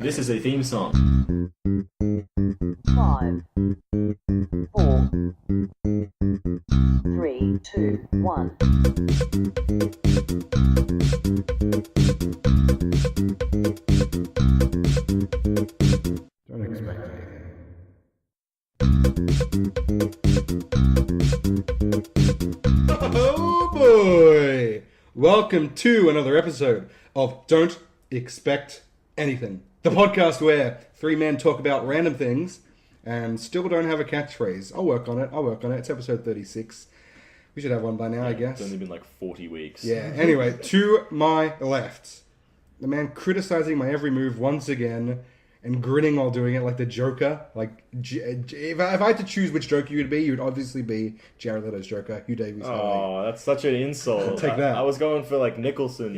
This is a theme song. 5, 4, 3, 2, 1. Don't expect anything. Oh boy! Welcome to another episode of Don't Expect Anything. The podcast where three men talk about random things and still don't have a catchphrase. I'll work on it. It's episode 36. We should have one by now, I guess. It's only been like 40 weeks. Yeah, anyway, to my left, the man criticizing my every move once again and grinning while doing it like the Joker. Like, if I had to choose which Joker you would be, you would obviously be Jared Leto's Joker, Hugh Davies. Oh, that's such an insult. Take that. I was going for like Nicholson.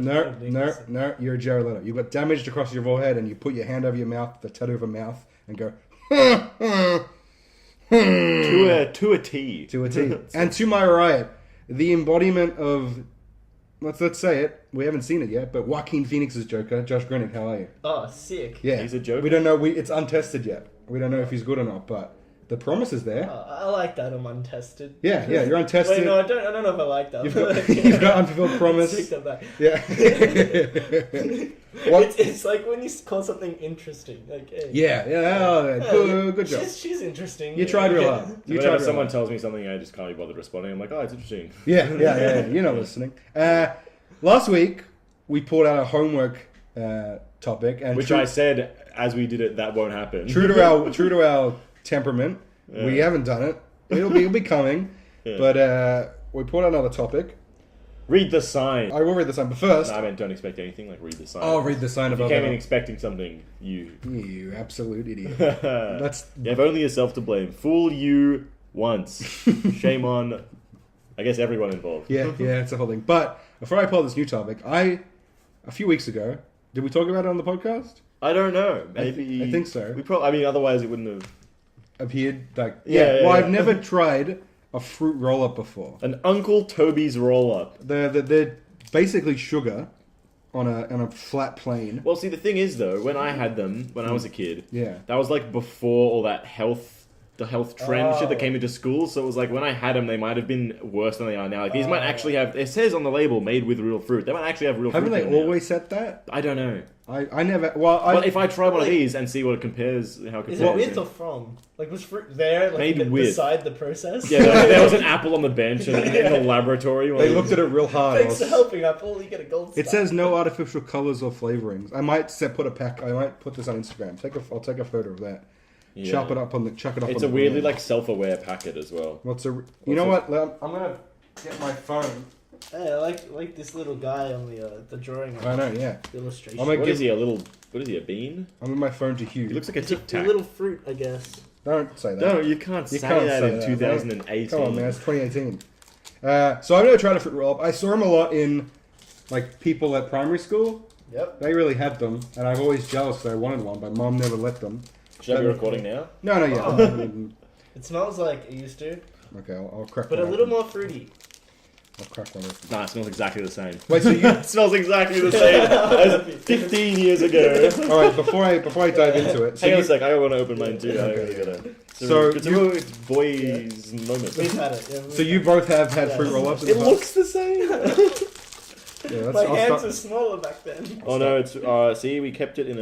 No, you're Jared Leto. You got damaged across your forehead and you put your hand over your mouth, the tattoo of a mouth, and go, To a T. To a T. And to my right, the embodiment of, let's say it, we haven't seen it yet, but Joaquin Phoenix's Joker, Josh Greening, how are you? Oh, sick. Yeah. He's a Joker? We don't know, it's untested yet. We don't know if he's good or not, but the promise is there. I like that I'm untested. Yeah, you're untested. Wait, no, I don't know if I like that. You've got unfulfilled promise. Take that back. Yeah. It's like when you call something interesting. Like, hey. Good job. She's interesting. You tried real hard. Whenever someone tells me something, I just can't be bothered responding. I'm like, oh, it's interesting. Yeah. You're not listening. Last week, we pulled out a homework topic. And Which I said, as we did it, that won't happen. True to our temperament, we haven't done it. It'll be coming. Yeah. But we pulled out another topic. Read the sign. I will read the sign, but first... No, I mean, don't expect anything, like read the sign. I'll read the sign if you above came in it. expecting something, You absolute idiot. You have only yourself to blame. Fool you once. Shame on, I guess, everyone involved. Yeah, it's a whole thing. But before I pull this new topic, a few weeks ago, did we talk about it on the podcast? I don't know. Maybe I think so. Otherwise it wouldn't have Appeared like Yeah, I've never tried a fruit roll up before. An Uncle Toby's roll up. They're basically sugar on a flat plane. Well, see, the thing is though, when I had them when I was a kid, Yeah. that was like before all that the health trend shit that Oh. came into school. So it was like when I had them, they might have been worse than they are now. Like these might actually have. It says on the label, made with real fruit. They might actually have real Haven't fruit. they in there. always said that? I don't know. I never. But if I try one of these and see what it compares, how it Is compares. it with or from? Like, was fruit there, like, Made with. beside the process? Yeah, there was an apple on the bench in the laboratory. they looked at it real hard. Thanks for helping, Apple. You get a gold star. It says no artificial colors or flavorings. I might put this on Instagram. I'll take a photo of that. Yeah. Chuck it up on It's the a weirdly like self-aware packet as well. You know what? I'm gonna get my phone. Hey, I like this little guy on the drawing. I know, yeah. The illustration. I'm gonna What is he? A bean? I'm with my phone to Hugh. He looks like a It's Tic a Tac. little fruit, I guess. Don't say that. No, you can't say that in 2018. Come on, man. It's 2018. So I've never tried a fruit roll up. I saw them a lot in like people at primary school. Yep. They really had them, and I'm always jealous that I wanted one, but mom never let them. Should I be recording now? No, yeah. It smells like it used to, Okay, I'll crack but one a little open. more fruity. I'll crack one open. Nah, it smells exactly the same. Wait, so you... It smells exactly the same as 15 years ago. Alright, before I dive into it... Hang on a sec, I want to open mine too. It's a boys moment. We've had it. Yeah, So you both have had fruit roll-ups in the It past? looks the same. Yeah, My I'll hands start- were smaller back then. Oh no, it's see, we kept it in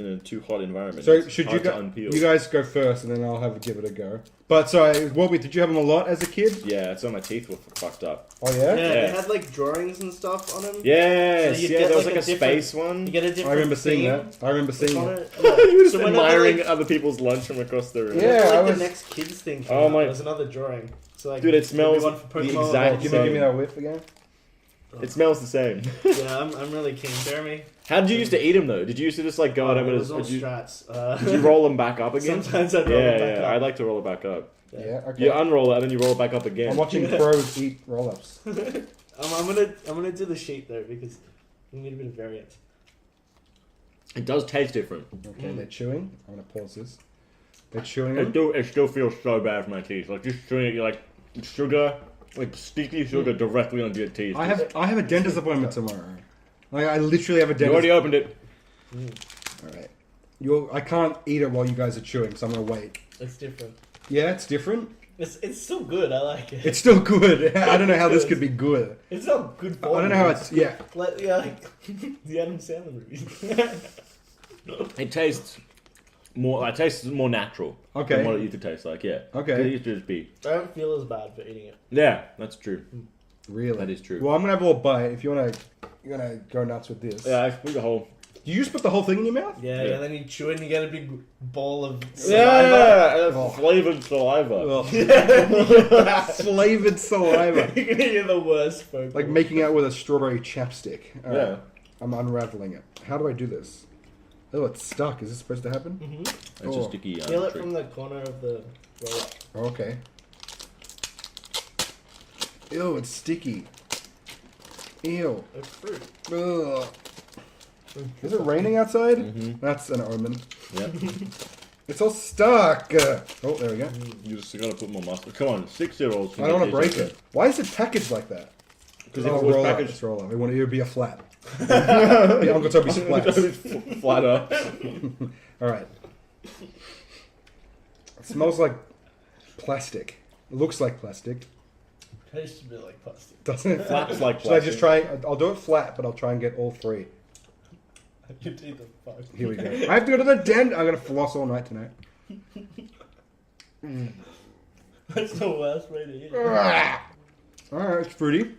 a too hot environment. So It's should hard to unpeel. you guys go first, and then I'll give it a go. But sorry, did you have them a lot as a kid? Yeah, it's on my teeth were fucked up. Oh Yeah, yeah? they Yes. had like drawings and stuff on them. Yes, So you'd yeah, get, there was like, like a a different- space one. You get a different I remember seeing theme that. I remember seeing on it. it. Yeah. You were just So whenever, admiring like, other people's lunch from across the room. Yeah, whenever, I like, was- the next kids thing came Oh out, my- there was another drawing. So like, Dude, it smells one for the Pokemon, exact one Give for- me that whiff again. It smells the same. Yeah, I'm really keen. Jeremy. How did you used to eat them though? Did you used to just like go out it and was all did you strats. did you roll them back up again? Sometimes I'd roll yeah, it back yeah. up. I'd like to roll it back up. Yeah, okay. You unroll it and then you roll it back up again. I'm watching pros eat roll-ups. I'm gonna do the sheet though because we need a bit of variance. It does taste different. Okay, they're chewing. I'm gonna pause this. They're chewing them. It still feels so bad for my teeth. Like just chewing it, you're like sugar, like sticky sugar directly onto your teeth. I have a dentist appointment tomorrow. Like I literally have a You dentist. already opened it. Alright. I can't eat it while you guys are chewing, so I'm gonna wait. It's different. Yeah, it's different. It's still good. I like it. It's still good. I don't know how this could be good. It's not good. I don't know how it's... Yeah. Like the Adam Sandler movies. It tastes more. It tastes more natural. Okay. Than what it used to taste like. Yeah. Okay. It used to just be. I don't feel as bad for eating it. Yeah, that's true. Really? That is true. Well, I'm gonna have a little bite. If you're gonna go nuts with this. Yeah, I put the whole. You just put the whole thing in your mouth? Yeah, Yeah. and then you chew it and you get a big ball of Yeah, Oh. flavored saliva. Flavored saliva. You're gonna hear the worst folk. Like making out with a strawberry chapstick. All right. Yeah. I'm unraveling it. How do I do this? Oh, it's stuck. Is this supposed to happen? Mm-hmm. It's Oh. a sticky. Feel it trick. from the corner of the roll. Okay. Ew, it's sticky. Ew. It's fruit. Ugh. Is it raining outside? Mhm. That's an omen. Yeah. It's all stuck. Oh, there we go. You just gotta put more mustard. Come on, 6-year-olds. I don't want to break it. Why is it packaged like that? Because if Oh, it was roll up. packaged It's roll up. It would be a flat. Be Uncle Toby's flats. flatter. All right. It smells like plastic. It looks like plastic, Tastes a bit like plastic. doesn't it? Flaps like Should I plastic. just try? I'll do it flat, but I'll try and get all three. Your teeth are fucked. Here we go. I have to go to the dentist. I'm gonna floss all night tonight. That's the worst way to eat it. All right, it's fruity.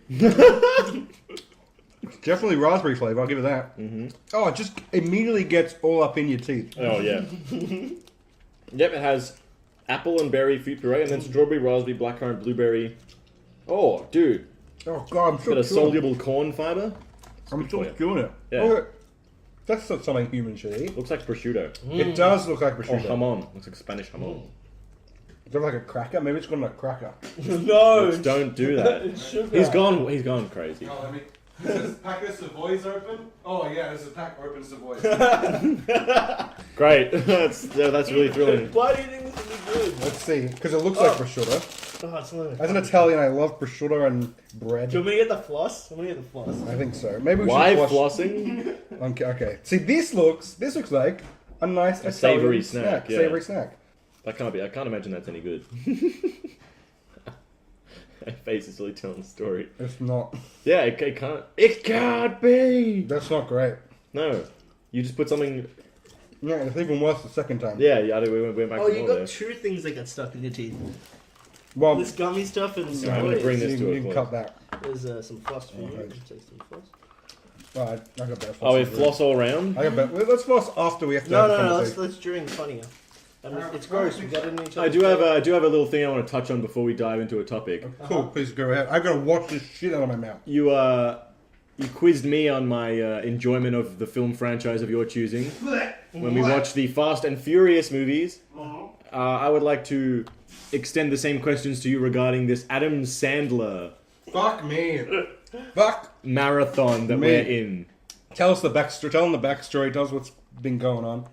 It's definitely raspberry flavor. I'll give it that. Mm-hmm. Oh, it just immediately gets all up in your teeth. Oh yeah. Yep, it has apple and berry fruit puree, and then strawberry, raspberry, blackcurrant, blueberry. Oh, dude, Oh god, I'm got still a chewing. soluble corn fiber. I'm still for you. chewing it. Yeah. Okay. That's not something humans should eat. Looks like prosciutto. It does look like Or prosciutto. jamon. Looks like Spanish jamon. Is that like a cracker? Maybe it's got a cracker. No! Let's don't do that. It's sugar. He's gone crazy. Oh, let me. Is this pack of Savoys open? Oh yeah, there's a pack open Savoys. Great. that's really thrilling. Why do you think this is good? Let's see, because it looks like prosciutto. Oh, it's not As an Italian, I love prosciutto and bread. Do you want me to get the floss? I'm gonna get the floss. I think so. Maybe we Why should flossing? Okay, okay. See, this looks like a nice A Italian savoury snack, yeah. Savory snack. That can't be. I can't imagine that's any good. My face is really telling the story. It's not. Yeah, it can't. It can't be. That's not great. No, you just put something. No, it's even worse the second time. Yeah, we went back Oh, to you more got there. two things that got stuck in your teeth. Well, This gummy stuff and some I'm gonna toys. bring this you, to a you can close. cut that. There's some floss for you. Okay. Take some floss. Oh, I got better. Oh, we floss. floss all around. I got better. Let's floss after we have to No, have no, a no. conversation. Let's during funnier. It's gross. We get it in each I other's do have face. a little thing I want to touch on before we dive into a topic. Cool, please go ahead. I've got to wash this shit out of my mouth. You quizzed me on my enjoyment of the film franchise of your choosing when we watched the Fast and Furious movies. I would like to extend the same questions to you regarding this Adam Sandler Fuck me. Fuck. marathon that Me. we're in. Tell us the backstory. Tell them the backstory. Tell us what's been going on.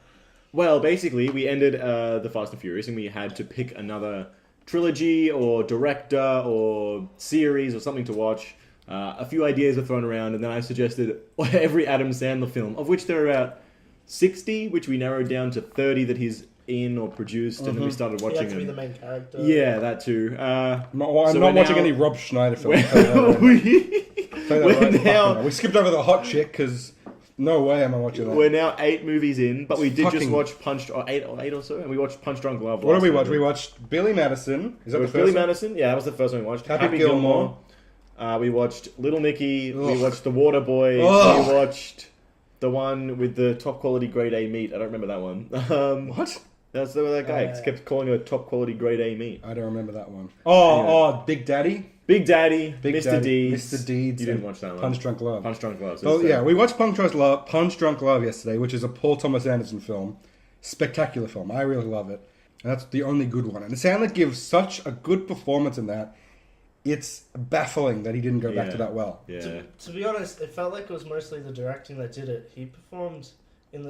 Well, basically, we ended the Fast and Furious, and we had to pick another trilogy or director or series or something to watch. A few ideas were thrown around, and then I suggested every Adam Sandler film, of which there are about 60, which we narrowed down to 30 that he's in or produced, and then we started He watching had to be the them. main character. Yeah, that too. I'm not So watching we're now- any Rob Schneider films. Say that right now. we- Say that we're right the fuck now- now. We skipped over the hot chick because no way am I watching that. We're now 8 movies in, but we did just Fucking- watch Punch, or 8 or so, and we watched Punch Drunk Love. What last did we night. watch? We watched Billy Madison. Is that It the was first Billy one? Madison. Yeah, that was the first one we watched. Happy Happy Gilmore. Gilmore. We watched Little Nicky. We Ugh. watched The Water Boy. Ugh. We watched the one with the top quality grade A meat. I don't remember that one. What? That's that guy kept calling it a top quality grade A meat. I don't remember that one. Oh, Anyway. oh, Big Daddy. Big Daddy, Big Mr. Daddy, Deeds. Mr. Deeds. You didn't and watch that one. Punch Drunk Love. Punch Drunk Love. So Oh it's, yeah, we watched Punch Drunk Love yesterday, which is a Paul Thomas Anderson film. Spectacular film. I really love it. And that's the only good one. And Sandler gives such a good performance in that. It's baffling that he didn't go back Yeah. to that well. Yeah. To be honest, it felt like it was mostly the directing that did it. He performed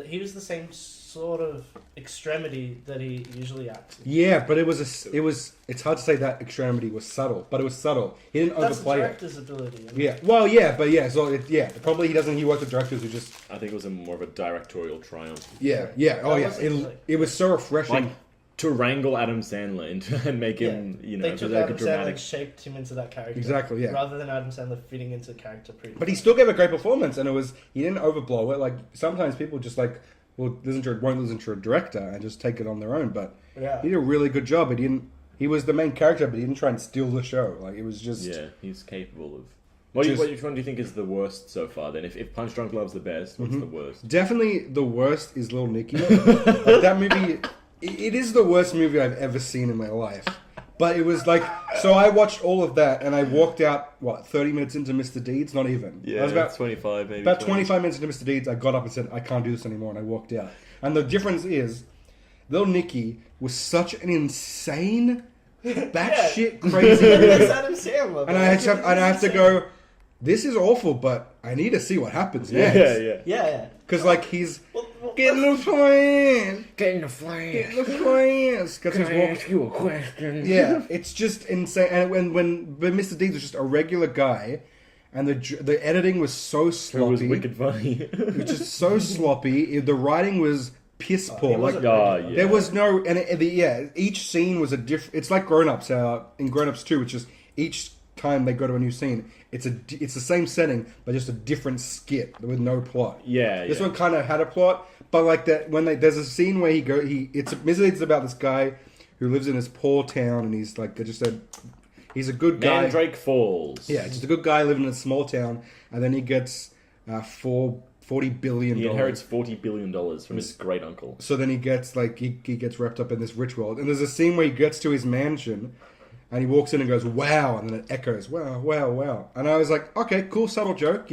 he was the same sort of extremity that he usually acts in. Yeah, but it's hard to say that extremity was subtle, but it was subtle. He didn't That's the overplay it. director's ability. Yeah, well, yeah, but yeah, so probably he worked with directors who just, I think it was more of a directorial triumph. oh yeah, it was so refreshing. Like, to wrangle Adam Sandler into and make him, They took like Adam a Sandler dramatic. and shaped him into that character. Exactly, yeah. Rather than Adam Sandler fitting into the character pretty. But he still gave a great performance, and he didn't overblow it. Like, sometimes people just like, won't listen to a director and just take it on their own, but Yeah. he did a really good job. He was the main character, but he didn't try and steal the show. Like, it was just... Yeah, he's capable of. Just- Which one do you think is the worst so far? Then, if Punch Drunk Love's the best, what's the worst? Definitely the worst is Little Nicky. Like, that movie, it is the worst movie I've ever seen in my life. But it was like, so I watched all of that, and I walked out, 30 minutes into Mr. Deeds? Not even. Yeah, I was about 25 maybe. About 25 minutes into Mr. Deeds, I got up and said, I can't do this anymore, and I walked out. And the difference is, Little Nicky was such an insane, batshit crazy It's movie. Adam Sandler. And I have to go, this is awful, but I need to see what happens next. Yeah. Yeah. Because, like, he's... Well, Get the plane! Get in the flash. Get the planes! Because he's walking... you a question? Yeah, it's just insane. And when Mr. Deeds was just a regular guy, and the editing was so sloppy. It was wicked funny. It was just so sloppy. The writing was piss poor. Like, yeah. there was no... each scene was a different... It's like Grown Ups. In Grown Ups 2, which is each time they go to a new scene, it's the same setting, but just a different skit with no plot. Yeah, This yeah. one kind of had a plot, but like that when there's a scene where it's about this guy who lives in this poor town, and he's like he's a good guy. Mandrake Falls. Yeah, just a good guy living in a small town, and then he gets $40 billion. He inherits $40 billion from his great uncle. So then he gets he gets wrapped up in this rich world, and there's a scene where he gets to his mansion, and he walks in and goes, "Wow," and then it echoes, "Wow, wow, wow." And I was like, okay, cool, subtle joke,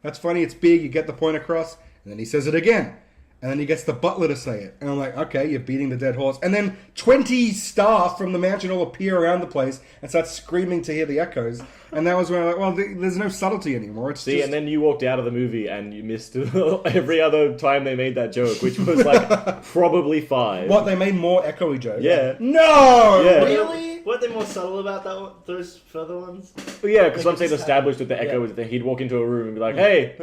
that's funny, it's big, you get the point across. And then he says it again, and then he gets the butler to say it, and I'm like, okay, you're beating the dead horse. And then 20 staff from the mansion all appear around the place and start screaming to hear the echoes. And that was when I'm like, well, there's no subtlety anymore. It's just... And then you walked out of the movie and you missed every other time they made that joke, which was like probably 5. What, they made more echoey jokes? Yeah. No! Yeah. Really? Weren't they more subtle about that one, those further ones? But yeah, because Like, I'm saying it's established with the echo, yeah. was that he'd walk into a room and be like, hey.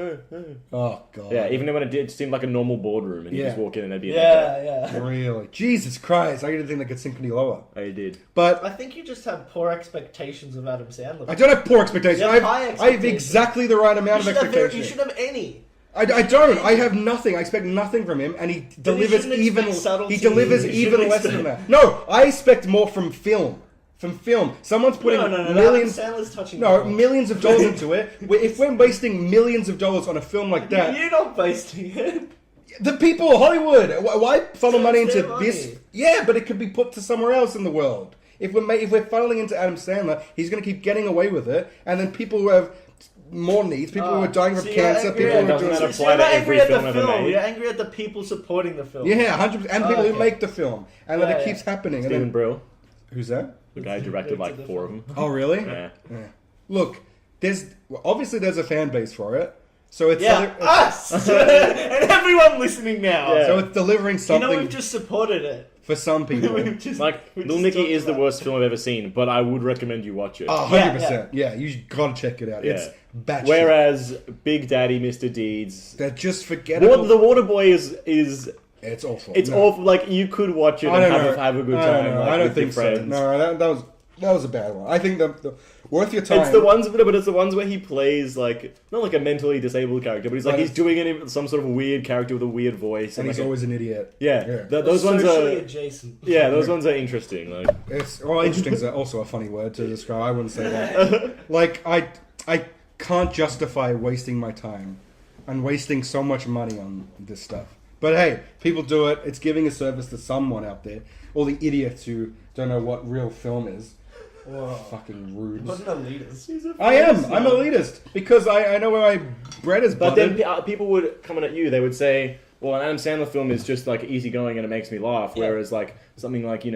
Oh, God. Yeah, even when it seemed like a normal boardroom and you Yeah. just walk in and there'd be an echo. Yeah. Really? Jesus Christ, I didn't think they could sink any lower. Oh, you did. But I think you just have poor expectations of Adam Sandler. I don't have poor expectations. You have high I have expectations. exactly the right amount of You expectations. should have any. I don't. I have nothing. I expect nothing from him, and he delivers shouldn't even. expect subtlety. He delivers You even shouldn't less expect- than that. No, I expect more from film. From film, someone's putting No, millions. Adam Sandler's touching. No, the millions of dollars into it. If we're wasting millions of dollars on a film like that, You're not wasting it. the people of Hollywood, why funnel So money it's into their this? money. Yeah, but it could be put to somewhere else in the world. If we're funneling into Adam Sandler, he's going to keep getting away with it, and then people who have more needs, people who are dying from So you're cancer, angry people at- who are doesn't doing. matter. So apply you're to not every angry at film the ever film. made. You're angry at the people supporting the film. Yeah, 100%. And the people who okay. make the film, and then it keeps happening. And Stephen then, Brill, who's that? the guy who directed like 4 of them. Oh, really? Yeah. Yeah. Look, obviously there's a fan base for it, so it's Yeah, us and everyone listening now. Yeah. so it's delivering You something know, we've just supported it. for some people. We've just, Like, we Little just Nicky talked is the about worst it. film I've ever seen, but I would recommend you watch it. Oh, 100%. Yeah, you gotta check it out. Yeah. It's batshit. Whereas Big Daddy, Mr. Deeds, They're just forgettable. The Water Boy is It's awful. it's No. awful. Like, you could watch it I and don't know. have a good I time. don't know. Like, I don't with your think so. friends. No, that was a bad one. I think the worth your time. It's the ones, but it's the ones where he plays like not like a mentally disabled character, but he's like Right. he's doing some sort of weird character with a weird voice, and he's like always an idiot. yeah. Those ones Socially are adjacent. those ones are interesting. Like Interesting is also a funny word to describe. I wouldn't say that. Like I can't justify wasting my time and wasting so much money on this stuff. But hey, people do it. It's giving a service to someone out there. All the idiots who don't know what real film is. Whoa. Fucking rude. What an elitist. I am. I'm elitist because I know where my bread is But buttered. then people would come in at you. They would say, "Well, an Adam Sandler film is just like easygoing and it makes me laugh." Yeah. Whereas like something like I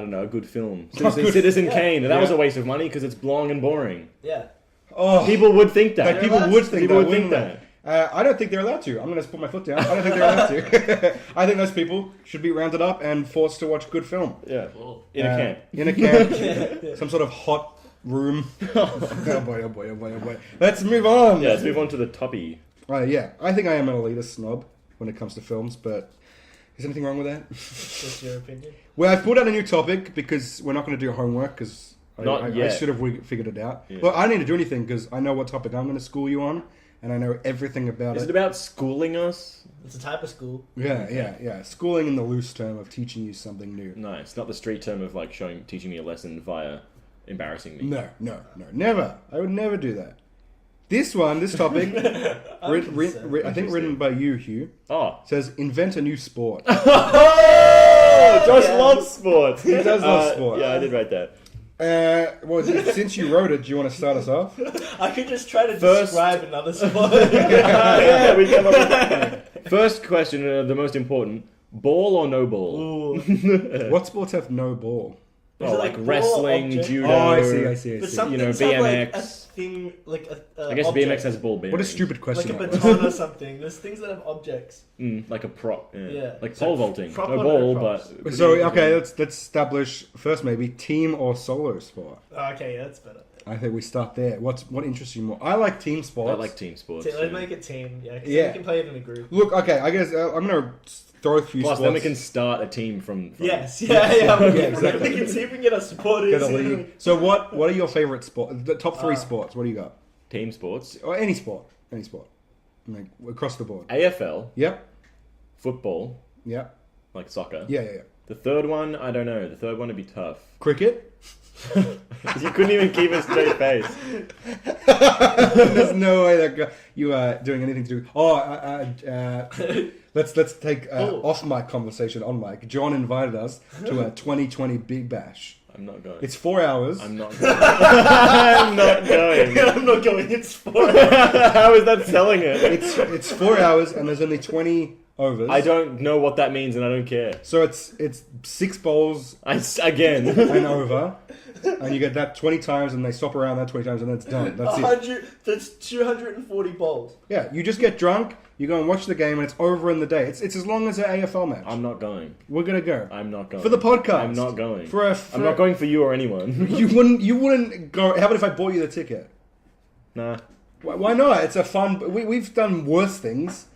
don't know, a good film, Oh, good. Citizen Yeah. Kane, that Yeah. was a waste of money because it's long and boring. Yeah. Oh, People would think that. Like, people would think People that. would think wouldn't that. I don't think they're allowed to. I'm going to put my foot down. I don't think they're allowed to. I think those people should be rounded up and forced to watch good film. Yeah. Cool. In a camp. In a camp. Some sort of hot room. Oh boy, oh boy, oh boy, oh boy. Let's move on. Yeah, let's move on to the toppy. Yeah, I think I am an elitist snob when it comes to films, but is anything wrong with that? What's your opinion? Well, I've pulled out a new topic because we're not going to do homework because Not I yet. should have figured it out. Yeah. Well, I don't need to do anything because I know what topic I'm going to school you on, and I know everything about Is it. it about schooling us? It's a type of school. Yeah. Schooling in the loose term of teaching you something new. No, it's not the street term of like teaching me a lesson via embarrassing me. No, never. I would never do that. This topic, I think written by you, Hugh, Oh. says invent a new sport. Oh, Josh Yeah. loves sports. He does love sport. Yeah, I did write that. Well, since you wrote it, do you want to start us off? I could just try to First- describe another sport. Yeah, we come up with... First question, the most important: ball or no ball? Ooh. What sports have no ball? Is Oh, it like ball or wrestling, object? judo. Oh, I see. But some You know, things have like a BMX. thing, like a I guess object. BMX has ball bearings. What a stupid like question. a that was. baton or something. There's things that have objects. Like a prop. Yeah. Yeah. Like So pole vaulting. prop No or ball, no props? but... So okay, let's establish first maybe team or solo sport. Oh, okay, yeah, that's better. I think we start there. What interests you more? I like team sports. I like team sports. Let's yeah. make it team. Yeah, 'cause Yeah. then we can play it in a group. Look, okay, I guess I'm gonna throw a few Plus, sports. then we can start a team from Yes, Yeah, exactly. We can see if we can get our supporters. Get a league. So what are your favorite sports? The top three Ah. sports. What do you got? team sports. Or any sport. Like, across the board. AFL, Yep. football, Yep. like soccer. Yeah. The third one, I don't know. The third one would be tough. Cricket. You couldn't even keep a straight face. There's no way that you are doing anything to do. Let's take Oh. off mic conversation on mic. John invited us to a 2020 Big Bash. I'm not going. It's 4 hours. I'm not going. I'm not going. I'm not going. It's sport. How is that selling it? It's 4 hours and there's only 20 overs. I don't know what that means and I don't care. So it's 6 bowls Again. and over, and you get that 20 times, and they swap around that 20 times, and then it's done. That's it. 100. That's 240 balls. Yeah, you just get drunk. You go and watch the game, and it's over in the day. It's as long as an AFL match. I'm not going. We're gonna go I'm not going. for the podcast. I'm not going. I'm I'm not going for you or anyone. You wouldn't go. How about if I bought you the ticket? Nah. Why not? It's a fun. We've done worse things.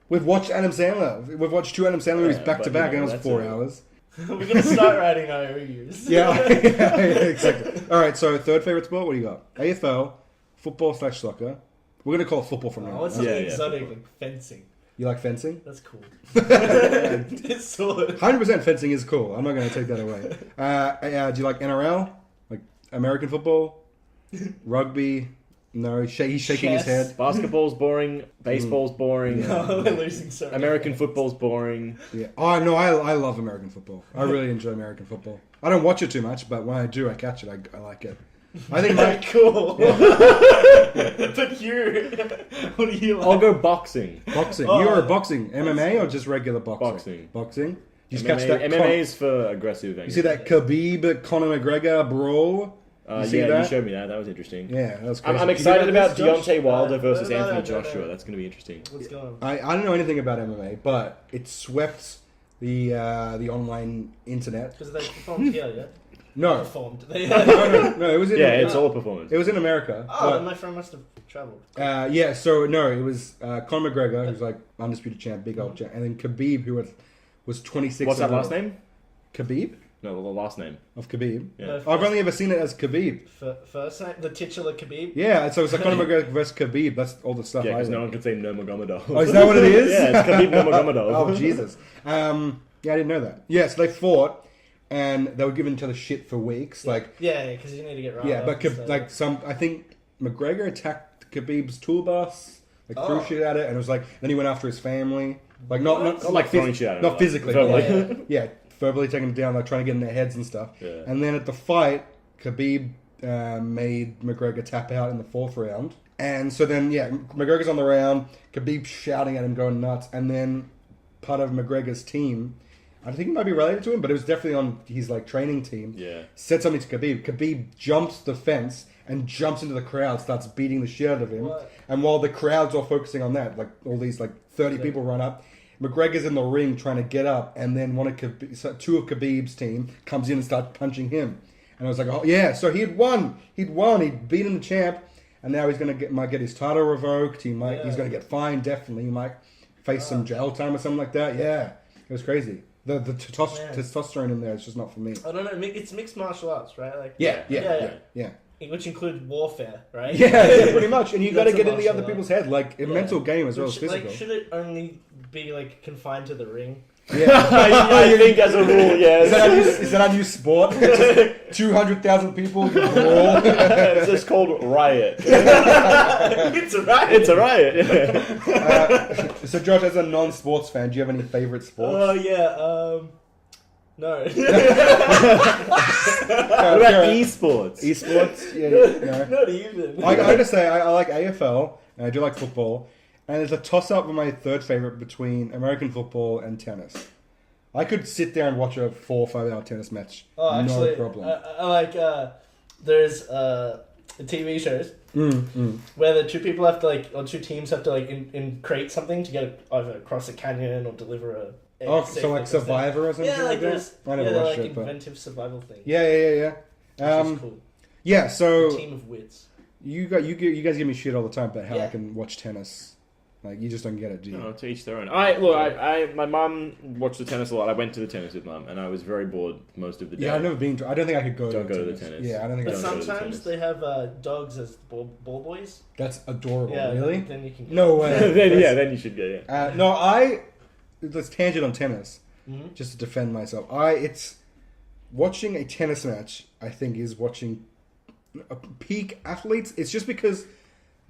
We've watched Adam Sandler. We've watched 2 Adam Sandler movies Yeah, back to but, back, you know, and it was that's 4 a- hours. We're gonna start writing IOUs. Yeah, exactly. All right, so third favorite sport. What do you got? AFL, football/soccer. We're gonna call it football from now Oh, on. what's right? something Yeah, exotic football. like fencing? You like fencing? That's cool. It's sword. 100% fencing is cool. I'm not going to take that away. Do you like NRL? Like American football? Rugby? No, he's shaking his Chess. head. Basketball's boring. Baseball's boring. No, we're losing so many American friends. football's boring. Yeah. Oh, no, I love American football. I really enjoy American football. I don't watch it too much, but when I do, I catch it. I like it. I think my... Cool. But you, what do you like? I'll go boxing. Boxing. Oh, You're a boxing. MMA or just regular boxing? Boxing. Boxing? You just MMA, catch that... MMA is for aggressive. You see that Khabib Conor McGregor brawl? You see yeah, that? you showed me that. That was interesting. Yeah, that was crazy. I'm Did you excited know about this, Josh? Deontay Wilder versus No, Anthony no. Joshua. That's going to be interesting. What's going on? I don't know anything about MMA, but it swept the online internet. Because they performed here, yeah? No, Performed. They, no, it was in Yeah, it's all a performance. it was in America. oh, but, then my friend must have travelled. yeah, so no, it was Conor McGregor, who's like undisputed champ, big old champ, and then Khabib, who was 26. What's that overall. last name? Khabib No, the last name. of Khabib. Yeah. No, I've only ever seen it as Khabib. First name? The titular Khabib? Yeah, so it's like Conor McGregor versus Khabib. That's all the stuff. Yeah, I because no read. one can say Nurmagomedov. Oh, is that what it is? Yeah, it's Khabib Nurmagomedov. Oh, Jesus. Yeah, I didn't know that. Yeah, so they fought, and they were giving each other shit for weeks. Like, Yeah, because you need to get right. yeah, but I think McGregor attacked Khabib's tour bus, like Oh. threw shit at it, and it was like, then he went after his family. Like, not Not like throwing shit at him, not like physically. verbally. but yeah, verbally taking them down, like trying to get in their heads and stuff. Yeah. And then at the fight, Khabib made McGregor tap out in the 4th round. And so then, yeah, McGregor's on the round, Khabib shouting at him, going nuts, and then part of McGregor's team I think it might be related to him, but it was definitely on his like training team. Yeah. Said something to Khabib. Khabib jumps the fence and jumps into the crowd, starts beating the shit out of him. What? And while the crowd's all focusing on that, like all these like 30 people run up, McGregor's in the ring trying to get up, and then two of Khabib's team comes in and starts punching him. And I was like, oh yeah, so he'd won. He'd beaten the champ, and now he's might get his title revoked. He's gonna get fined. Definitely, he might face some jail time or something like that. Yeah, it was crazy. The testosterone in there is just not for me. I don't know. It's mixed martial arts, right? Like Yeah. which includes warfare, right? Yeah, pretty much. And you got to That's a get in the other martial people's head, like a mental game as well as physical. Like, should it only be like confined to the ring? Yeah. I think as a rule, yes. Is that our new sport? 200,000 people, you brawl. It's just called riot. It's a riot. It's a riot. Yeah. So, Josh, as a non-sports fan, do you have any favorite sports? Oh yeah. No. What about esports? Esports? Yeah. Not even. I gotta say, I like AFL, and I do like football, and there's a toss-up with my third favorite between American football and tennis. I could sit there and watch a 4 or 5 hour tennis match. Oh, actually, no problem. I like. There's TV shows where the two people have to or two teams have to create something to get either across a canyon or deliver a. So like Survivor or something like that? I never watched it, but... inventive survival thing. Yeah. Which is cool. Yeah, so... A team of wits. You guys give me shit all the time about how I Yeah. can watch tennis. Like, you just don't get it, do you? No, to each their own. My mum watched the tennis a lot. I went to the tennis with mum, and I was very bored most of the day. Yeah, I've never been to... I don't think I could go Don't to go to tennis. the tennis. Yeah, I don't think But I Don't could. go to the sometimes tennis. they have dogs as ball boys. That's adorable, Yeah, really? Then you can. No way. then you should go, yeah. No, let's tangent on tennis, Mhm. just to defend myself. It's watching a tennis match, I think, is watching peak athletes. It's just because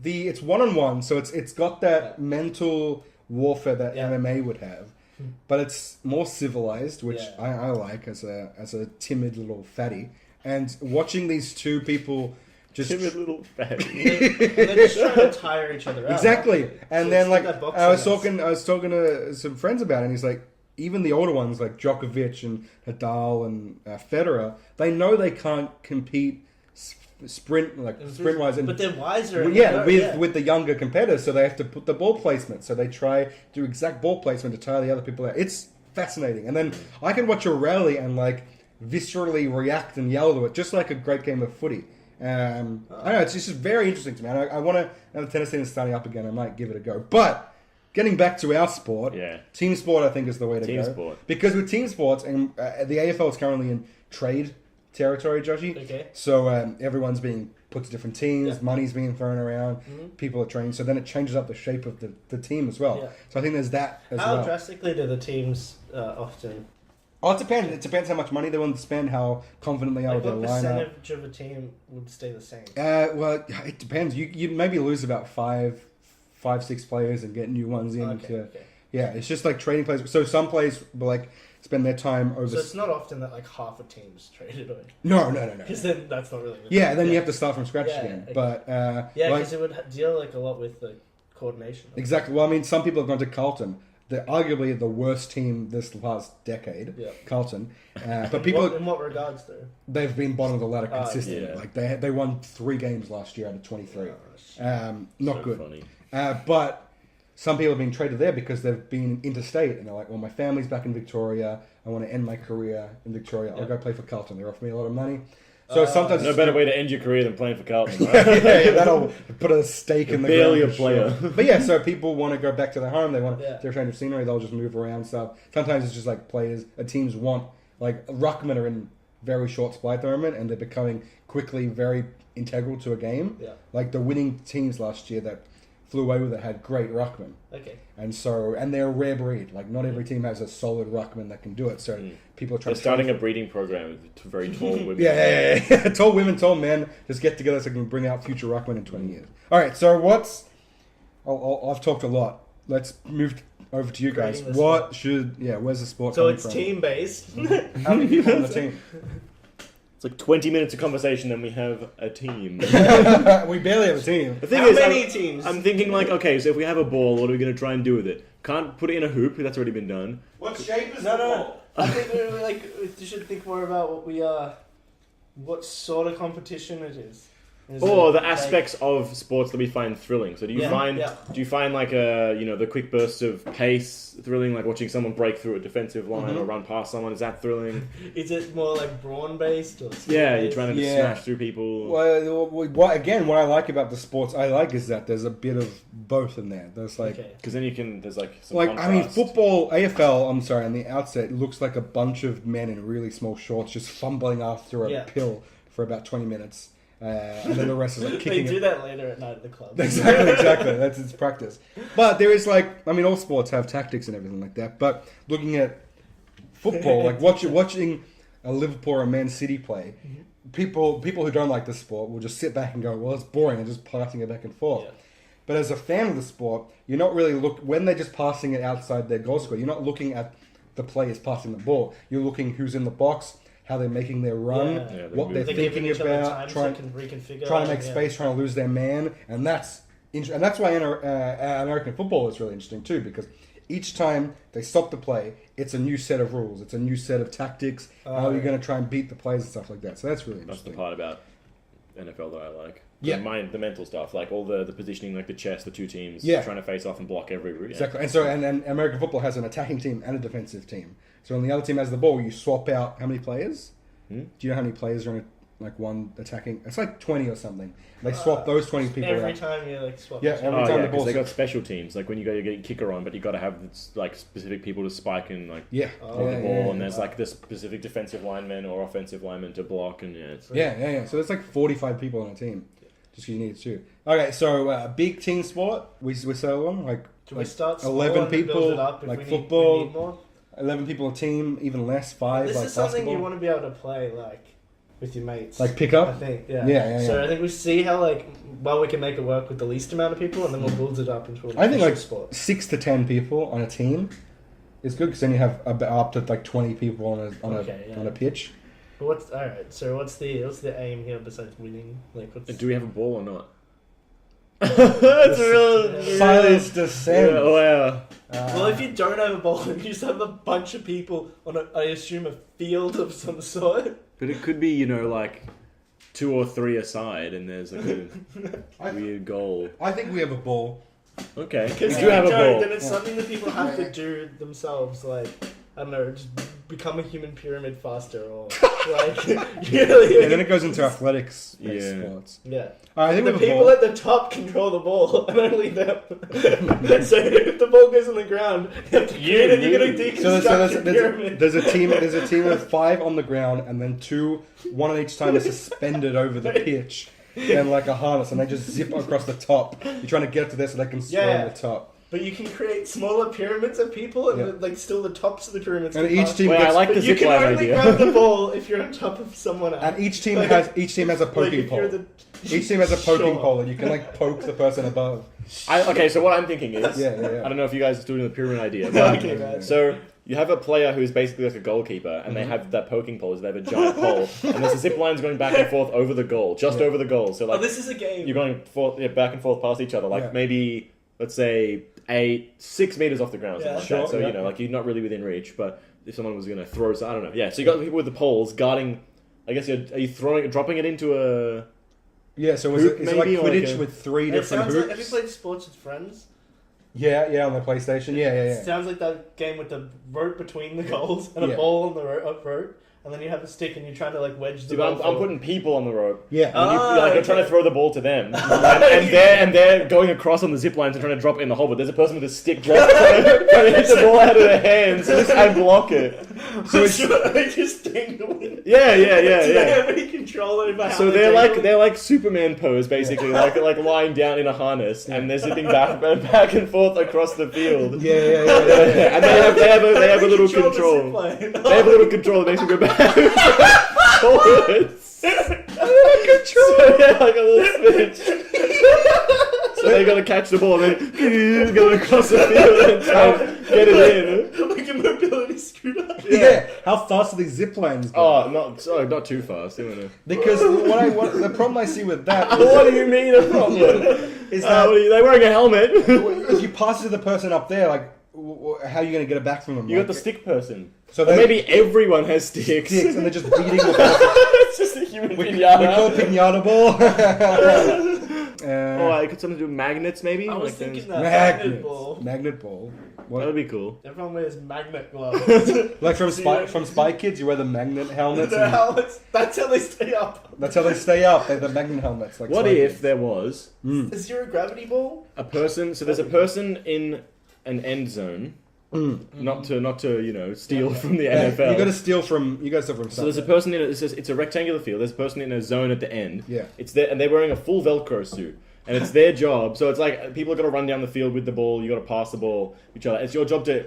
it's one-on-one, so it's got that mental warfare that Yeah. MMA would have, but it's more civilized, which Yeah. I like as a timid little fatty. And watching these two people just Timid little fatty. They're just trying to tire each other out. exactly, and So then it's like like that boxing I was match. talking to some friends about it, and he's like, even the older ones like Djokovic and Nadal and Federer, they know they can't compete sprint wise, But they're wiser. with the younger competitors, so they have to put the ball placement. So they try do exact ball placement to tire the other people out. It's fascinating, and then I can watch a rally and like viscerally react and yell to it, just like a great game of footy. I don't know, it's just very interesting to me. I want to. Now the tennis team is starting up again. I might give it a go. But getting back to our sport, team sport I think is the way to Team go. sport. Because with team sports, and the AFL is currently in trade territory, Joshy. Okay. So everyone's being put to different teams. Yeah. Money's being thrown around. People are trained. So then it changes up the shape of the team as well. Yeah. So I think there's that as How well. drastically do the teams often? Oh, it depends. It depends how much money they want to spend, how confident they are Like with their what lineup. percentage of a team would stay the same? Well, it depends. You maybe lose about 5-6 players and get new ones in. Okay. Yeah, it's just like trading players. So some players will like spend their time over. So it's not often that like half a team's traded away. No. Because then that's not really. Yeah, then you have to start from scratch Yeah, again. okay. But Yeah, like, because it would deal like a lot with the coordination. exactly. Well, I mean, some people have gone to Carlton. They're arguably the worst team this past decade. Yeah. Carlton, but people In what regards though? they've been bottom of the ladder Oh, consistently. yeah. Like they won 3 games last year out of 23. Oh, Not So good. funny. But some people have been traded there because they've been interstate and they're like, well, my family's back in Victoria. I want to end my career in Victoria. I'll Yeah. go play for Carlton. They offer me a lot of money. So sometimes No it's- better way to end your career than playing for Carlton. Right? yeah, that'll put a stake in the Barely ground a for player. sure. But yeah, so people want to go back to their home. They want Yeah. their change of scenery. They'll just move around stuff. Sometimes it's just like teams want like ruckmen are in very short supply at the moment, and they're becoming quickly very integral to a game. Yeah. Like the winning teams last year that flew away with it had great ruckmen. Okay. And they're a rare breed. Like not every team has a solid ruckman that can do it. So people are trying They're starting a breeding program with very tall women. yeah. Tall women, tall men, just get together so we can bring out future ruckmen in 20 years. All right, so I've talked a lot. Let's move over to you guys. Grading the Where's the sport So coming it's from? team based. How many people on the team? It's like 20 minutes of conversation, then we have a team. We barely have a team. The thing How is, many teams? I'm thinking like, okay, so if we have a ball, what are we going to try and do with it? Can't put it in a hoop. That's already been done. What shape is No. I think we like you should think more about what sort of competition it is. Or the aspects of sports that we find thrilling. So do you Yeah, find yeah. like the quick bursts of pace thrilling, like watching someone break through a defensive line or run past someone? Is that thrilling? Is it more like brawn based or Yeah, you're trying to smash through people. Well, what I like about the sports I like is that there's a bit of both in there. There's like, Because then there's like some like contrast. I mean, football AFL. I'm sorry, on the outset, it looks like a bunch of men in really small shorts just fumbling after a pill for about 20 minutes. And then the rest is like They kicking do it. that later at night at the club. Exactly. That's its practice. But there is like, I mean, all sports have tactics and everything like that. But looking at football, like watching a Liverpool or a Man City play, people who don't like the sport will just sit back and go, well, it's boring, and just passing it back and forth. Yeah. But as a fan of the sport, you're not really when they're just passing it outside their goal square. You're not looking at the players passing the ball. You're looking who's in the box, how they're making their run, what they're thinking about, trying to make space, trying to lose their man, and that's why American football is really interesting too, because each time they stop the play, it's a new set of rules, it's a new set of tactics. How are you going to try and beat the players and stuff like that? So that's really interesting. That's the part about NFL that I like. Yeah. The mental stuff, like all the positioning, like the chess, the two teams trying to face off and block every route. Exactly, and American football has an attacking team and a defensive team. So when the other team has the ball, you swap out how many players? Do you know how many players are in one attacking? It's like 20 or something. They swap those 20 people every out. time you like swap. Yeah, every time the because ball. they got special teams. Like when you go, you get a kicker on, but you got to have like specific people to spike and like hold the ball, and there's like the specific defensive linemen or offensive linemen to block, and Yeah. So there's like 45 people on a team. Just because you need to. Okay, so big team sport. We settle on like. Do we start 11 people, it up if like we football. We need more? 11 people a team, even less, 5. This like is something basketball. you want to be able to play like with your mates. Like pick up. I think, yeah. Yeah. So I think we see how we can make it work with the least amount of people, and then we'll build it up into an I think official like sport. 6 to 10 people on a team is good because then you have up to like 20 people on a pitch. But what's the aim here besides winning? Like, do we have a ball or not? That's real. Silence descends. Yeah, wow. Well, if you don't have a ball, and you just have a bunch of people on I assume a field of some sort. But it could be, like 2 or 3 aside, and there's like a weird goal. I think we have a ball. Okay, Because we if do you have a don't, ball. then it's something that people have to do themselves. Like, I don't know, just become a human pyramid faster, or like, really. And then it goes into athletics sports. Yeah. I think The we have a people ball. at the top control the ball, and only them. So if the ball goes on the ground, you have to get it, you're going to deconstruct the pyramid. There's a team of 5 on the ground, and then 2, one on each time, is suspended over the pitch, and like a harness, and they just zip across the top. You're trying to get to there so they can score on the top. But you can create smaller pyramids of people, and like still the tops of the pyramids. And can each pass. team Well, I gets, like the But you zip can line only idea. grab the ball if you're on top of someone else. and each team Like- has a Like, poking if you're pole. Each team has a poking Sure. pole, and you can like poke the person above. Okay, so what I'm thinking is, Yeah. I don't know if you guys are doing the pyramid idea, but Okay, guys. so you have a player who's basically like a goalkeeper, and they have that poking pole, so they have a giant pole, and there's a zip lines going back and forth over the goal, over the goal. So like, Oh, this is a game. you're going back and forth past each other, like Yeah. maybe let's say 6 meters off the ground, something like Sure, that. So yeah. like you're not really within reach, but if someone was going to throw, I don't know. Yeah, so you got people with the poles guarding. I guess are you dropping it into a? Yeah, so Hoop, is it like maybe, or like Quidditch a- with 3 It different sounds hoops? like, have you played sports with friends? Yeah, on the PlayStation. Yeah. It sounds like that game with the rope between the goals and a Yeah. ball on the rope, and then you have a stick and you're trying to like wedge the See, ball. but I'm putting people on the rope. Yeah. And you're trying to okay. throw the ball to them, and they're going across on the zip lines and trying to drop it in the hole. But there's a person with a stick trying to hit the ball out of their hands and block it. So it's they just dangle it. Yeah. Do they have any control over how So they dangle? they're like Superman pose basically, like lying down in a harness, and they're zipping back and forth across the field. Yeah. And they have a little Control the control. zip line. They have a little control that makes them go back forwards. So, yeah, like a little switch. So they gotta catch the ball and then go across the field and try and get it in. Like a mobility scooter. Yeah. How fast are these zip lines? Go? Oh, not too fast. Because the problem I see with that is What do you mean a problem? is that They're wearing a helmet. if you pass it to the person up there, like how are you going to get it back from them? You got the stick person. So Or maybe everyone has sticks. and they're just beating the ball. It's just a human We pinata. call it pinata ball. Oh, it could something to do with magnets, maybe? I was Like thinking those- that magnet Magnets. ball. Magnet ball. That What? would be cool. Everyone wears magnet gloves. Like from Spy Kids, you wear the magnet helmets. The And helmets. That's how they stay up. that's how they stay up. They're the magnet helmets. Like What Spy if Kids. there was A zero gravity ball. a person? So there's a person in an end zone, not to steal from the Yeah, NFL. You got to steal from. You got to steal from. So there's a person in it's a rectangular field. There's a person in a zone at the end. Yeah. It's there, and they're wearing a full Velcro suit, and it's their job. So it's like people are got to run down the field with the ball. You got to pass the ball to each other. It's your job to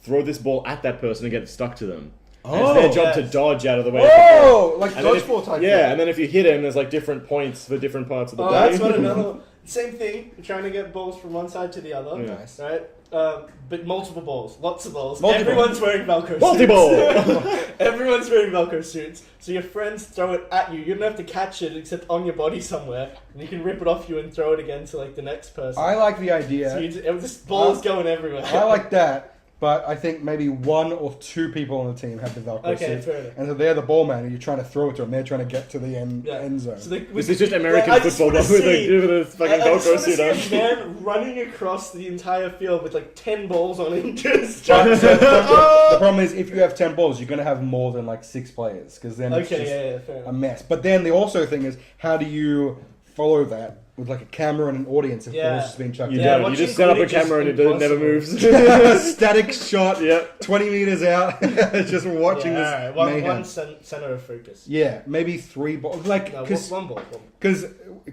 throw this ball at that person and get it stuck to them. And it's their job to dodge out of the way. Oh, like And then if- dodgeball type. Yeah, thing. and then if you hit him, there's like different points for different parts of the Oh, day. that's what another. Same thing. You're trying to get balls from one side to the other. Yeah. Nice. Right? But multiple balls. Lots of balls. Multiple. Everyone's wearing Velcro Multi-ball. suits. Everyone's wearing Velcro suits. So your friends throw it at you. You don't have to catch it except on your body somewhere. And you can rip it off you and throw it again to like the next person. I like the idea. So this ball's going everywhere. I like that, but I think maybe one or two people on the team have the Velcro Okay, suits, fair enough. and so they're the ball man, and you're trying to throw it to them. They're trying to get to the end zone. So This is just American I just football wanna with see- a fucking I just Velcro want to suit see on. a man running across the entire field with like 10 balls on him. Just But, trying so to... the problem is, if you have 10 balls, you're going to have more than like 6 players, because then it's Okay, just yeah, fair a enough. mess. But then the also thing is, how do you follow that with like a camera and an audience if Yeah. balls just being chucked You in? Yeah, don't. You watching just set up a Quidditch is camera and it never impossible. moves. Static shot, Yep. 20 meters out, just watching Yeah, this alright. One mayhem. center of focus. Yeah, maybe 3 balls. Like, No, because one ball.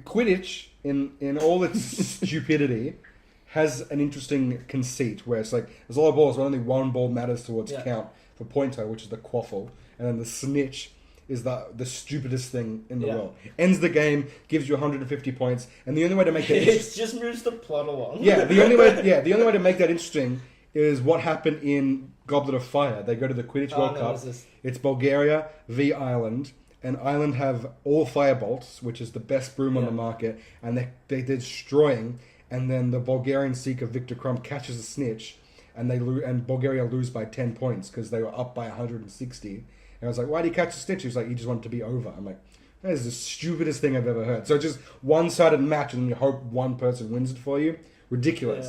Quidditch, in all its stupidity, has an interesting conceit where it's like there's a lot of balls, but only one ball matters towards Yeah. count for point total, which is the quaffle, and then the snitch is the stupidest thing in the Yeah. world. Ends the game, gives you 150 points, and the only way to make it It just moves the plot along. the only way to make that interesting is what happened in Goblet of Fire. They go to the Quidditch Oh, World no, Cup. what's this? It's Bulgaria v Ireland, and Ireland have all firebolts, which is the best broom on the market, and they're destroying. And then the Bulgarian seeker Victor Krum catches a snitch, and and Bulgaria lose by 10 points because they were up by 160. And I was like, why did he catch a snitch? He was like, he just wanted to be over. I'm like, that is the stupidest thing I've ever heard. So just one-sided match, and you hope one person wins it for you. Ridiculous.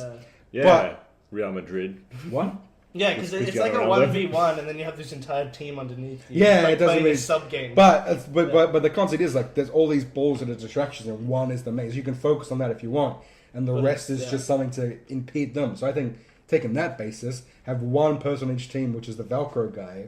Yeah. Yeah. Real Madrid. What? Yeah, because Who's it's like a going around 1v1, and then you have this entire team underneath you. Yeah, like it doesn't playing really- a sub game. But the concept is like there's all these balls that are distractions, and one is the main. So you can focus on that if you want, and the But rest is yeah. just something to impede them. So I think taking that basis, have one person on each team, which is the Velcro guy,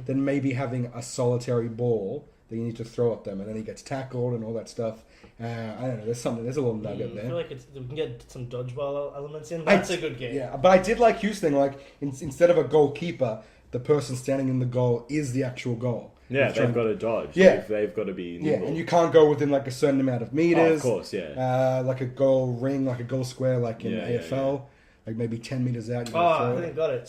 then maybe having a solitary ball that you need to throw at them, and then he gets tackled and all that stuff. I don't know. There's a little nugget I there. feel like we can get some dodgeball elements in. That's a good game. Yeah, but I did like Hugh's thing. Like instead of a goalkeeper, the person standing in the goal is the actual goal. Yeah, He's trying- they've got to dodge. Yeah. They've got to be Yeah, nimble. and you can't go within like a certain amount of Oh, meters. of course, yeah. Like a goal ring, like a goal square, like in Yeah, yeah, AFL, like maybe 10 meters out. You Oh, gotta I throw think I it. got it.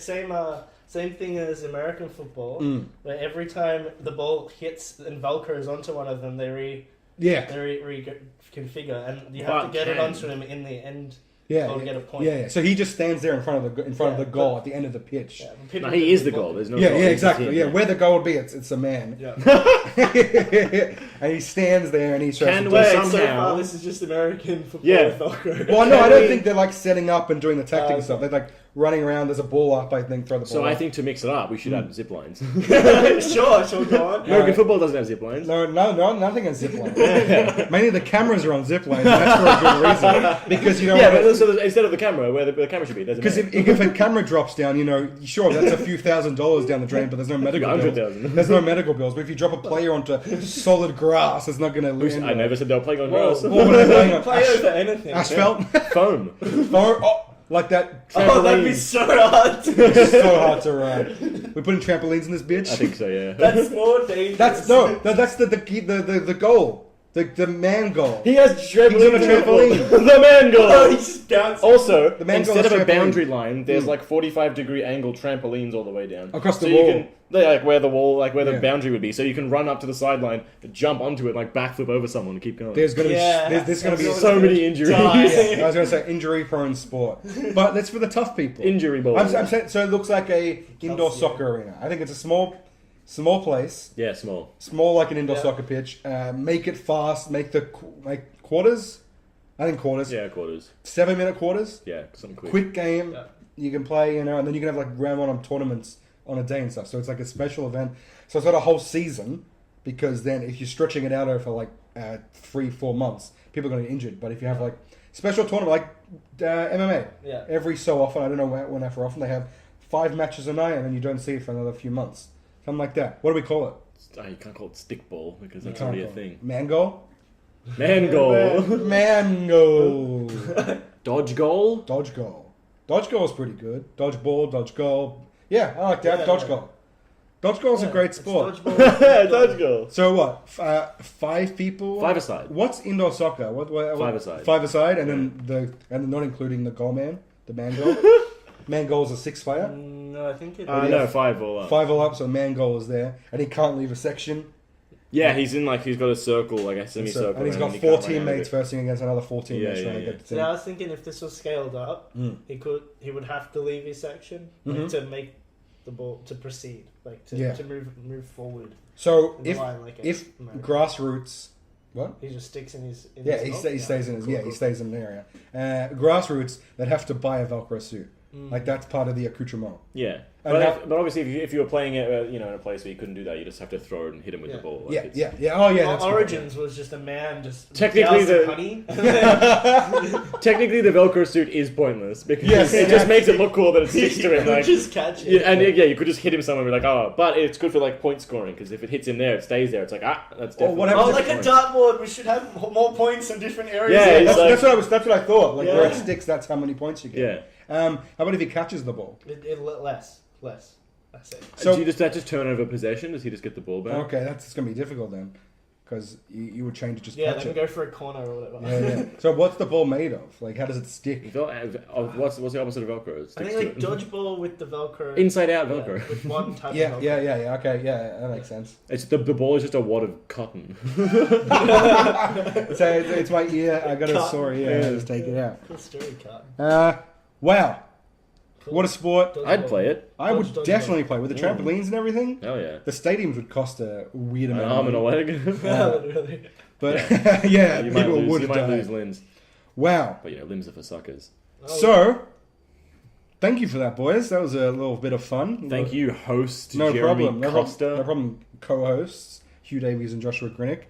So same thing as American football, Mm. where every time the ball hits and velcros onto one of them, they Yeah, reconfigure, and you have to But get it can- onto him in the end. yeah, goal to yeah. get a point. Yeah, yeah. So he just stands there in front of the Yeah, goal but- at the end of the pitch. Yeah, Yeah, people No, he can is the be goal. blocked. There's no yeah, goal. It's just exactly. him. Yeah, where the goal would be, it's a man, Yeah. and he stands there and he tries Can to we- do. Wait, so somehow- far this is just American football Yeah. with Velcro. Well, no, I don't we- think they're like setting up and doing the tactic and stuff. They're like running around. There's a ball up. I think throw the ball. So I up. think to mix it up, we should have zip lines. sure, go on. American football doesn't have zip lines. No, nothing on zip lines. Mainly the cameras are on zip lines. And that's for a good reason because you know. Yeah, but so instead of the camera, where the camera should be, there's a Because man. if a camera drops down, you know, sure, that's a few $1,000s down the drain, but there's no medical bills. 100,000. There's no medical bills. But if you drop a player onto solid grass, it's not going to lose. I never said they were playing on Whoa. grass. What were they playing on? Play over anything. Asphalt? Foam. Oh, like that. Oh, that'd be Trampoline. so hard. It's so hard to ride. We're putting trampolines in this bitch. I think so, yeah. That's more dangerous. That's the goal. The man goal. He has trampoline. He's on a trampoline. The man goal. Oh, he just bounced. Also, The man instead goal of is a trampoline. boundary line, there's like 45-degree angle trampolines all the way down Across the so wall. You can, like where the wall, like where the Yeah. boundary would be. So you can run up to the sideline, jump onto it, like backflip over someone, and keep going. There's gonna Yeah. be there's gonna be so many injuries. Die. I was gonna say injury-prone sport, but that's for the tough people. Injury ball. I'm saying, so it looks like a indoor Healthier. soccer arena. I think it's a small place, Yeah, small. small like an indoor Yeah. soccer pitch. Make it fast. Make quarters. I think quarters. Yeah, quarters. 7-minute quarters. Yeah, something quick. Quick game. Yeah. You can play, and then you can have like round one on tournaments on a day and stuff. So it's like a special event. So it's not a whole season because then if you're stretching it out over like 3-4 months, people are going to get injured. But if you have like special tournament like MMA, Yeah. every so often, I don't know when for often, they have 5 matches a night and then you don't see it for another few months. Something like that. What do we call it? Oh, you can't call it stick ball because that's Can't already a call it. thing. Man goal? Man goal. Man goal. Dodge goal. Dodge goal. Dodge goal is pretty good. Dodge ball, dodge goal. Yeah, I like that. Yeah, Dodge yeah. goal. Dodge goal is a great It's sport. dodgeball. Dodge goal. So what? 5 people? 5-a-side. What's indoor soccer? What 5-a-side. 5-a-side, and then not including the goal man, the man goal. Man goal is a 6 player. No, I think it. No, 5 all up. 5 all up, so man goal is there, and he can't leave a section. Yeah, he's got a circle, like a semicircle. And he's got around, 4 he can't run out of teammates it. versing against another 4 teammates Yeah, trying yeah, to get the See, team. I was thinking if this was scaled up, Mm. he would have to leave his section like, to make the ball to proceed, like to, Yeah. to move forward. So in the if line, like if America. grassroots, what? He just sticks in his. In Yeah, his he stays in his he stays in an area. Grassroots, they'd have to buy a Velcro suit. Like that's part of the accoutrement. Yeah, And but obviously, if you were playing it, in a place where you couldn't do that, you just have to throw it and hit him with Yeah. the ball. Yeah, it's- yeah. Oh, yeah. That's Origins was just a man just Technically dousing the- honey. Technically, the Velcro suit is pointless because Yes, it just makes it look cool that it sticks to him. You Like, just catch it. yeah, and yeah, you could just hit him somewhere and be like, oh, but it's good for like point scoring because if it hits in there, it stays there. It's like that's definitely. what Oh, happens like a point. dartboard. We should have more points in different areas. Yeah, That's, like- that's what I thought. Like where it Yeah. sticks, that's how many points you get. Yeah. How about if he catches the ball? Less. That's it. So- So does that just turn over possession? Does he just get the ball back? Okay, that's going to be difficult then, because you would change it just Yeah, catch then it. go for a corner or whatever. Yeah, yeah. So what's the ball made of? Like, how does it stick? What's the opposite of Velcro? It I sticks think like to it. dodgeball with the Velcro. Inside out Yeah, Velcro. with one type Yeah, of yeah, Velcro. yeah. Okay, yeah, that makes sense. It's the ball is just a wad of cotton. So it's my ear. I got a Cut. sore ear. Yeah. I just take it out. Cool story, cut. Wow, Cool. what a sport! Dodgeball. I'd play it. I would Dodgeball. definitely play with the Yeah. trampolines and everything. Hell yeah. The stadiums would cost a weird An amount. arm and a leg. Literally. But yeah, you might people lose. would You might die. lose limbs, Wow. but limbs are for suckers. Oh, So, thank you for that, boys. That was a little bit of fun. Thank you, host No Jeremy problem. Costa. No problem. Co-hosts Hugh Davies and Joshua Grinnick.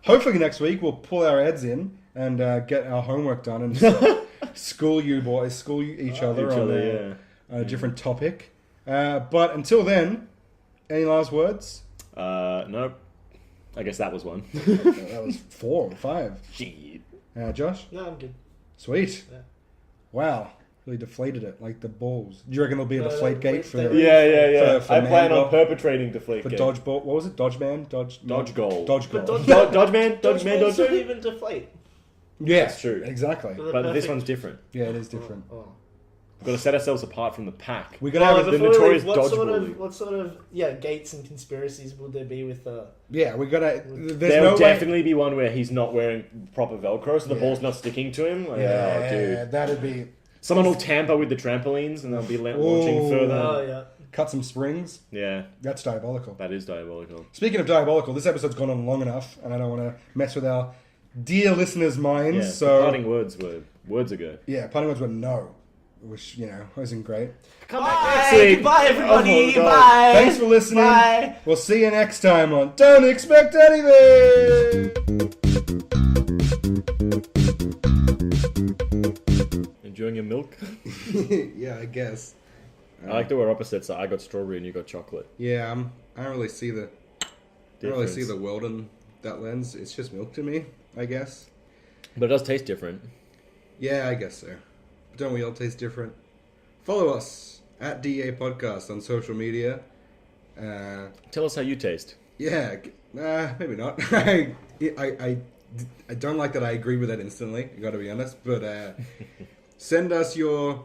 Hopefully next week we'll pull our heads in and get our homework done and school you boys, school each other Each on other, a different topic. But until then, any last words? Nope. I guess that was one. That was 4 or 5. Shit. Josh? No, I'm good. Sweet. Yeah. Wow. Really deflated it, like the balls. Do you reckon there'll be a No, deflate gate wait, for they- the Yeah. For I plan man on perpetrating deflate for game. dodgeball? What was it? Dodge man? Dodge goal. Dodge But goal. Dodge man. Dodge man. Dodgeball's Dodge not man. even deflate. Yeah, That's true. Exactly. But this one's different. Yeah, it is different. Oh. We've got to set ourselves apart from the pack. We're gonna have the before we notorious leave, dodgeball. what sort of gates and conspiracies will there be with Yeah, we gotta. There's There'll no definitely be one where he's not wearing proper Velcro, so the Yeah. ball's not sticking to him. Like, way. Yeah, oh, dude. that'd be Someone will tamper with the trampolines and they'll be launching Ooh. further. oh yeah. cut some springs. Yeah, That's diabolical. that is diabolical. Speaking of diabolical, this episode's gone on long enough, and I don't want to mess with our dear listeners' minds. Yeah, so the parting words were words ago. yeah, parting words were no, which wasn't great. Come Bye. Goodbye, everybody. Oh, God. Bye. Thanks for listening. Bye. We'll see you next time on Don't Expect Anything. Enjoying your milk? Yeah, I guess. I like that we're opposites. I got strawberry and you got chocolate. Yeah, I don't really see the Difference. world in that lens. It's just milk to me, I guess. But it does taste different. Yeah, I guess so. But don't we all taste different? Follow us at DA Podcast on social media. Tell us how you taste. Yeah, maybe not. I don't like that I agree with that instantly, I gotta be honest, but send us your...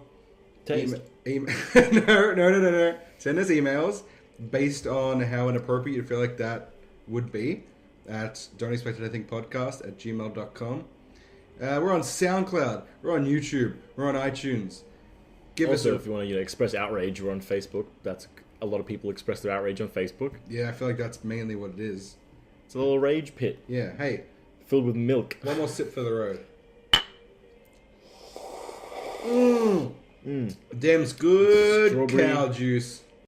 Taste. No. Send us emails based on how inappropriate you feel like that would be at don'texpectanythingpodcast@gmail.com. We're on SoundCloud, we're on YouTube, we're on iTunes. Give Also, us if you want to express outrage, we're on Facebook. That's a lot of people express their outrage on Facebook. Yeah, I feel like that's mainly what it is. It's a little rage pit Yeah, hey, filled with milk. one more sip for the road. Dem's good Strawberry. cow juice.